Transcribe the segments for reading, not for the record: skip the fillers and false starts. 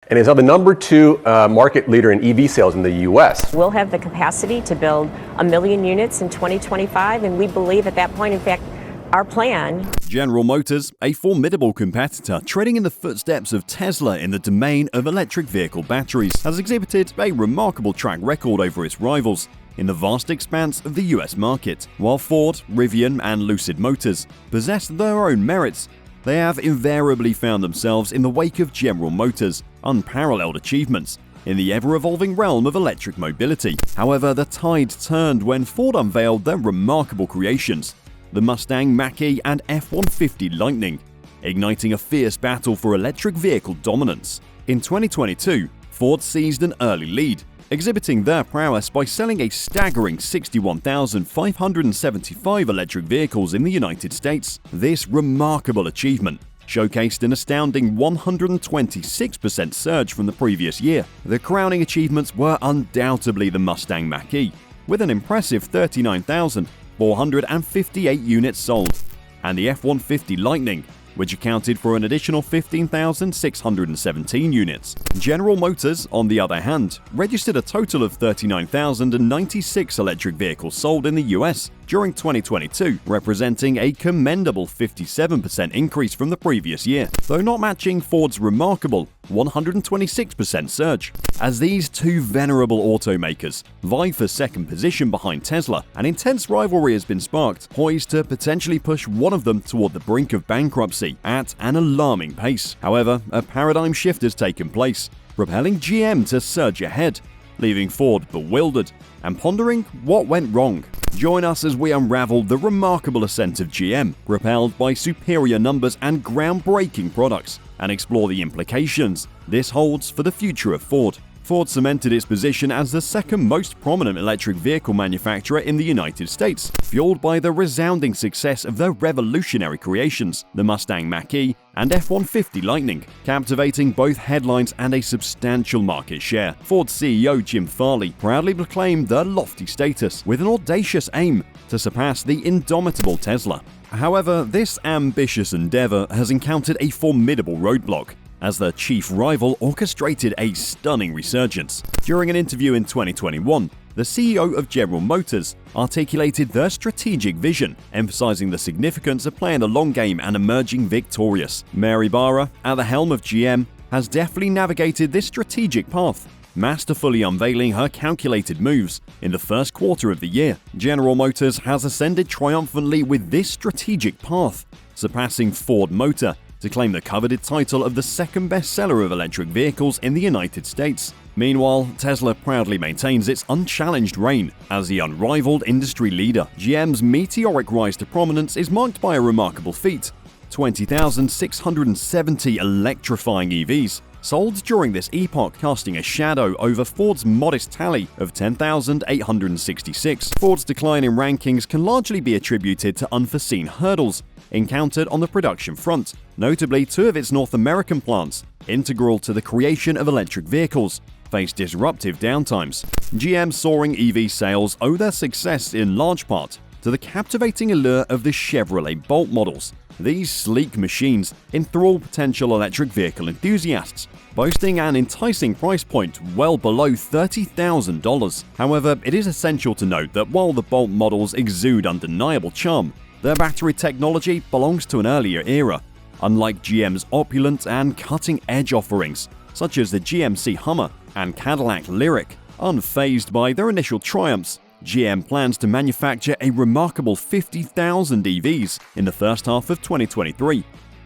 and is now the #2 market leader in EV sales in the U.S. We'll have the capacity to build 1 million units in 2025, and we believe at that point, in fact, our plan. General Motors, a formidable competitor treading in the footsteps of Tesla in the domain of electric vehicle batteries, has exhibited a remarkable track record over its rivals in the vast expanse of the US market. While Ford, Rivian, and Lucid Motors possess their own merits, they have invariably found themselves in the wake of General Motors' unparalleled achievements in the ever-evolving realm of electric mobility. However, the tide turned when Ford unveiled their remarkable creations, the Mustang Mach-E and F-150 Lightning, igniting a fierce battle for electric vehicle dominance. In 2022, Ford seized an early lead, exhibiting their prowess by selling a staggering 61,575 electric vehicles in the United States. This remarkable achievement showcased an astounding 126% surge from the previous year. The crowning achievements were undoubtedly the Mustang Mach-E, with an impressive 39,458 units sold, and the F-150 Lightning, which accounted for an additional 15,617 units. General Motors, on the other hand, registered a total of 39,096 electric vehicles sold in the US during 2022, representing a commendable 57% increase from the previous year, though not matching Ford's remarkable 126% surge. As these two venerable automakers vie for second position behind Tesla, an intense rivalry has been sparked, poised to potentially push one of them toward the brink of bankruptcy at an alarming pace. However, a paradigm shift has taken place, propelling GM to surge ahead, leaving Ford bewildered and pondering what went wrong. Join us as we unravel the remarkable ascent of GM, propelled by superior numbers and groundbreaking products, and explore the implications this holds for the future of Ford. Ford cemented its position as the second most prominent electric vehicle manufacturer in the United States, fueled by the resounding success of their revolutionary creations, the Mustang Mach-E and F-150 Lightning, captivating both headlines and a substantial market share. Ford CEO Jim Farley proudly proclaimed their lofty status with an audacious aim to surpass the indomitable Tesla. However, this ambitious endeavor has encountered a formidable roadblock, as their chief rival orchestrated a stunning resurgence. During an interview in 2021, the CEO of General Motors articulated their strategic vision, emphasizing the significance of playing the long game and emerging victorious. Mary Barra, at the helm of GM, has deftly navigated this strategic path, masterfully unveiling her calculated moves in the first quarter of the year. General Motors has ascended triumphantly with this strategic path, surpassing Ford Motor to claim the coveted title of the second bestseller of electric vehicles in the United States. Meanwhile, Tesla proudly maintains its unchallenged reign as the unrivaled industry leader. GM's meteoric rise to prominence is marked by a remarkable feat: 20,670 electrifying EVs sold during this epoch, casting a shadow over Ford's modest tally of 10,866. Ford's decline in rankings can largely be attributed to unforeseen hurdles encountered on the production front, notably two of its North American plants, integral to the creation of electric vehicles, faced disruptive downtimes. GM's soaring EV sales owe their success in large part to the captivating allure of the Chevrolet Bolt models. These sleek machines enthrall potential electric vehicle enthusiasts, boasting an enticing price point well below $30,000. However, it is essential to note that while the Bolt models exude undeniable charm, their battery technology belongs to an earlier era. Unlike GM's opulent and cutting-edge offerings, such as the GMC Hummer and Cadillac Lyriq, unfazed by their initial triumphs, GM plans to manufacture a remarkable 50,000 EVs in the first half of 2023,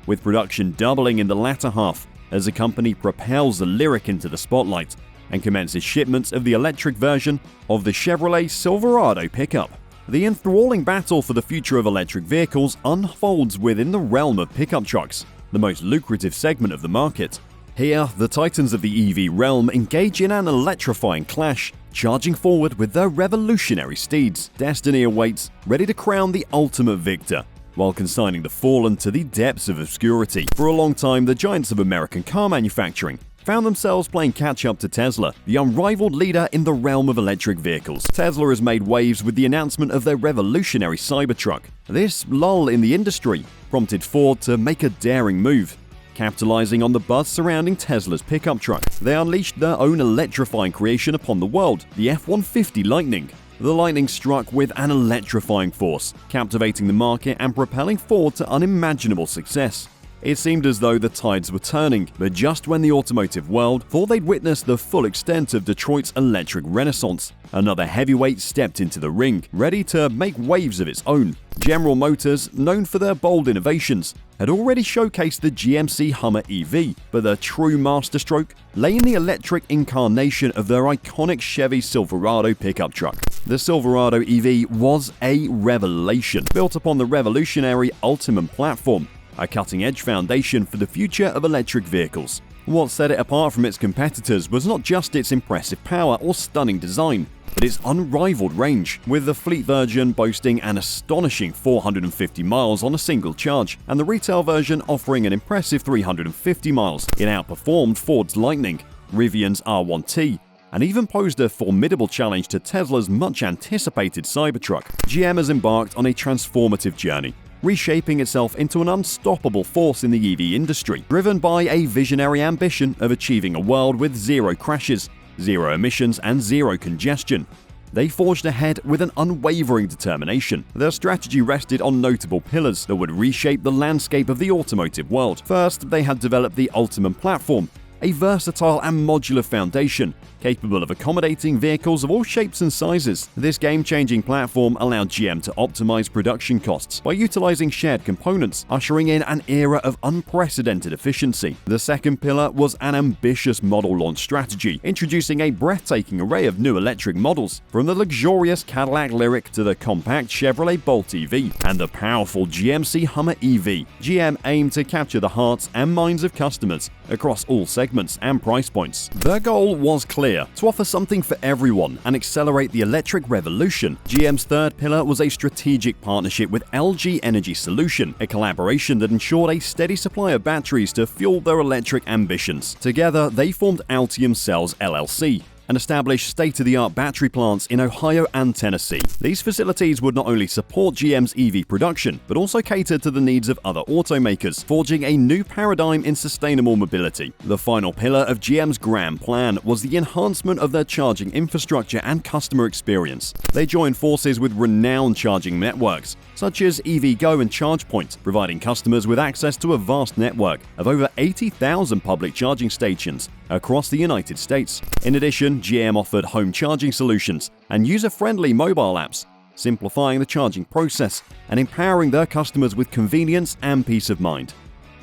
with production doubling in the latter half as the company propels the Lyriq into the spotlight and commences shipments of the electric version of the Chevrolet Silverado pickup. The enthralling battle for the future of electric vehicles unfolds within the realm of pickup trucks, the most lucrative segment of the market. Here, the titans of the EV realm engage in an electrifying clash, charging forward with their revolutionary steeds. Destiny awaits, ready to crown the ultimate victor, while consigning the fallen to the depths of obscurity. For a long time, the giants of American car manufacturing found themselves playing catch-up to Tesla, the unrivaled leader in the realm of electric vehicles. Tesla has made waves with the announcement of their revolutionary Cybertruck. This lull in the industry prompted Ford to make a daring move, Capitalizing on the buzz surrounding Tesla's pickup truck, they unleashed their own electrifying creation upon the world, the F-150 Lightning. The Lightning struck with an electrifying force, captivating the market and propelling Ford to unimaginable success. It seemed as though the tides were turning, but just when the automotive world thought they'd witnessed the full extent of Detroit's electric renaissance, another heavyweight stepped into the ring, ready to make waves of its own. General Motors, known for their bold innovations, had already showcased the GMC Hummer EV, but their true masterstroke lay in the electric incarnation of their iconic Chevy Silverado pickup truck. The Silverado EV was a revelation, built upon the revolutionary Ultium platform, a cutting-edge foundation for the future of electric vehicles. What set it apart from its competitors was not just its impressive power or stunning design, but its unrivaled range, with the fleet version boasting an astonishing 450 miles on a single charge, and the retail version offering an impressive 350 miles. It outperformed Ford's Lightning, Rivian's R1T, and even posed a formidable challenge to Tesla's much-anticipated Cybertruck. GM has embarked on a transformative journey, reshaping itself into an unstoppable force in the EV industry, driven by a visionary ambition of achieving a world with zero crashes, zero emissions, and zero congestion. They forged ahead with an unwavering determination. Their strategy rested on notable pillars that would reshape the landscape of the automotive world. First, they had developed the Ultium platform, a versatile and modular foundation capable of accommodating vehicles of all shapes and sizes. This game-changing platform allowed GM to optimize production costs by utilizing shared components, ushering in an era of unprecedented efficiency. The second pillar was an ambitious model launch strategy, introducing a breathtaking array of new electric models, from the luxurious Cadillac Lyriq to the compact Chevrolet Bolt EV and the powerful GMC Hummer EV. GM aimed to capture the hearts and minds of customers across all segments and price points. Their goal was clear: to offer something for everyone and accelerate the electric revolution. GM's third pillar was a strategic partnership with LG Energy Solution, a collaboration that ensured a steady supply of batteries to fuel their electric ambitions. Together, they formed Altium Cells LLC and established state-of-the-art battery plants in Ohio and Tennessee. These facilities would not only support GM's EV production, but also cater to the needs of other automakers, forging a new paradigm in sustainable mobility. The final pillar of GM's grand plan was the enhancement of their charging infrastructure and customer experience. They joined forces with renowned charging networks, such as EVgo and ChargePoint, providing customers with access to a vast network of over 80,000 public charging stations across the United States. In addition, GM offered home charging solutions and user-friendly mobile apps, simplifying the charging process and empowering their customers with convenience and peace of mind.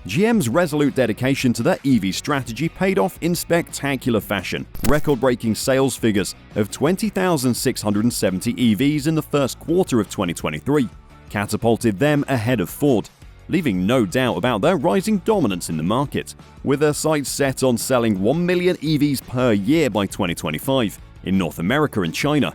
GM's resolute dedication to their EV strategy paid off in spectacular fashion. Record-breaking sales figures of 20,670 EVs in the first quarter of 2023 catapulted them ahead of Ford, leaving no doubt about their rising dominance in the market. With their sights set on selling 1 million EVs per year by 2025 in North America and China,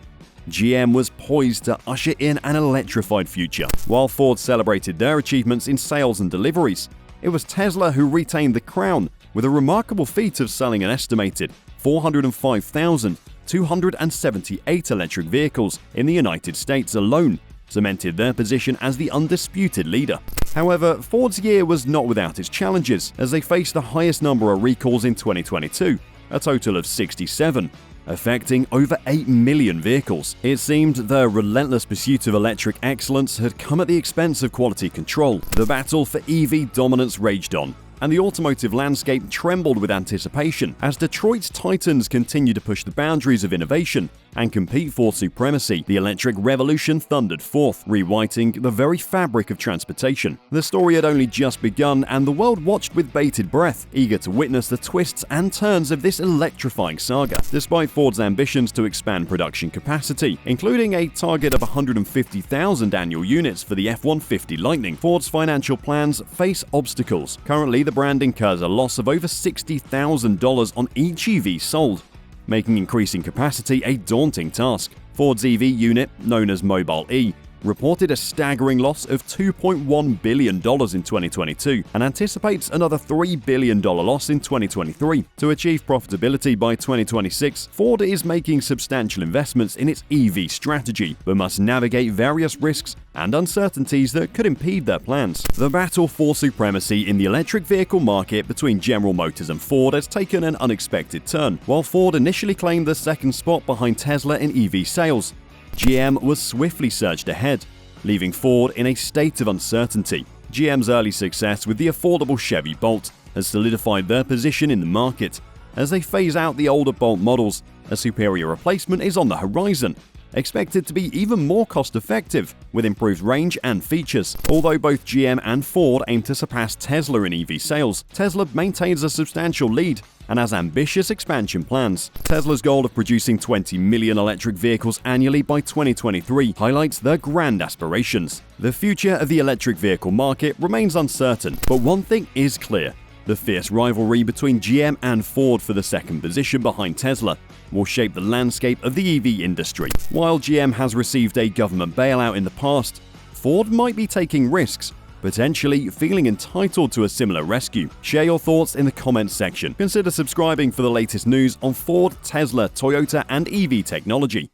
GM was poised to usher in an electrified future. While Ford celebrated their achievements in sales and deliveries, it was Tesla who retained the crown with a remarkable feat of selling an estimated 405,278 electric vehicles in the United States alone, cemented their position as the undisputed leader. However, Ford's year was not without its challenges, as they faced the highest number of recalls in 2022, a total of 67, affecting over 8 million vehicles. It seemed their relentless pursuit of electric excellence had come at the expense of quality control. The battle for EV dominance raged on, and the automotive landscape trembled with anticipation as Detroit's titans continued to push the boundaries of innovation and compete for supremacy. The electric revolution thundered forth, rewriting the very fabric of transportation. The story had only just begun, and the world watched with bated breath, eager to witness the twists and turns of this electrifying saga. Despite Ford's ambitions to expand production capacity, including a target of 150,000 annual units for the F-150 Lightning, Ford's financial plans face obstacles. Currently, the brand incurs a loss of over $60,000 on each EV sold, making increasing capacity a daunting task. Ford's EV unit, known as Mobile E, reported a staggering loss of $2.1 billion in 2022 and anticipates another $3 billion loss in 2023. To achieve profitability by 2026, Ford is making substantial investments in its EV strategy, but must navigate various risks and uncertainties that could impede their plans. The battle for supremacy in the electric vehicle market between General Motors and Ford has taken an unexpected turn. While Ford initially claimed the second spot behind Tesla in EV sales, GM was swiftly surged ahead, leaving Ford in a state of uncertainty. GM's early success with the affordable Chevy Bolt has solidified their position in the market. As they phase out the older Bolt models, a superior replacement is on the horizon, expected to be even more cost-effective, with improved range and features. Although both GM and Ford aim to surpass Tesla in EV sales, Tesla maintains a substantial lead and has ambitious expansion plans. Tesla's goal of producing 20 million electric vehicles annually by 2023 highlights their grand aspirations. The future of the electric vehicle market remains uncertain, but one thing is clear: the fierce rivalry between GM and Ford for the second position behind Tesla will shape the landscape of the EV industry. While GM has received a government bailout in the past, Ford might be taking risks, potentially feeling entitled to a similar rescue. Share your thoughts in the comments section. Consider subscribing for the latest news on Ford, Tesla, Toyota, and EV technology.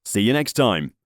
See you next time.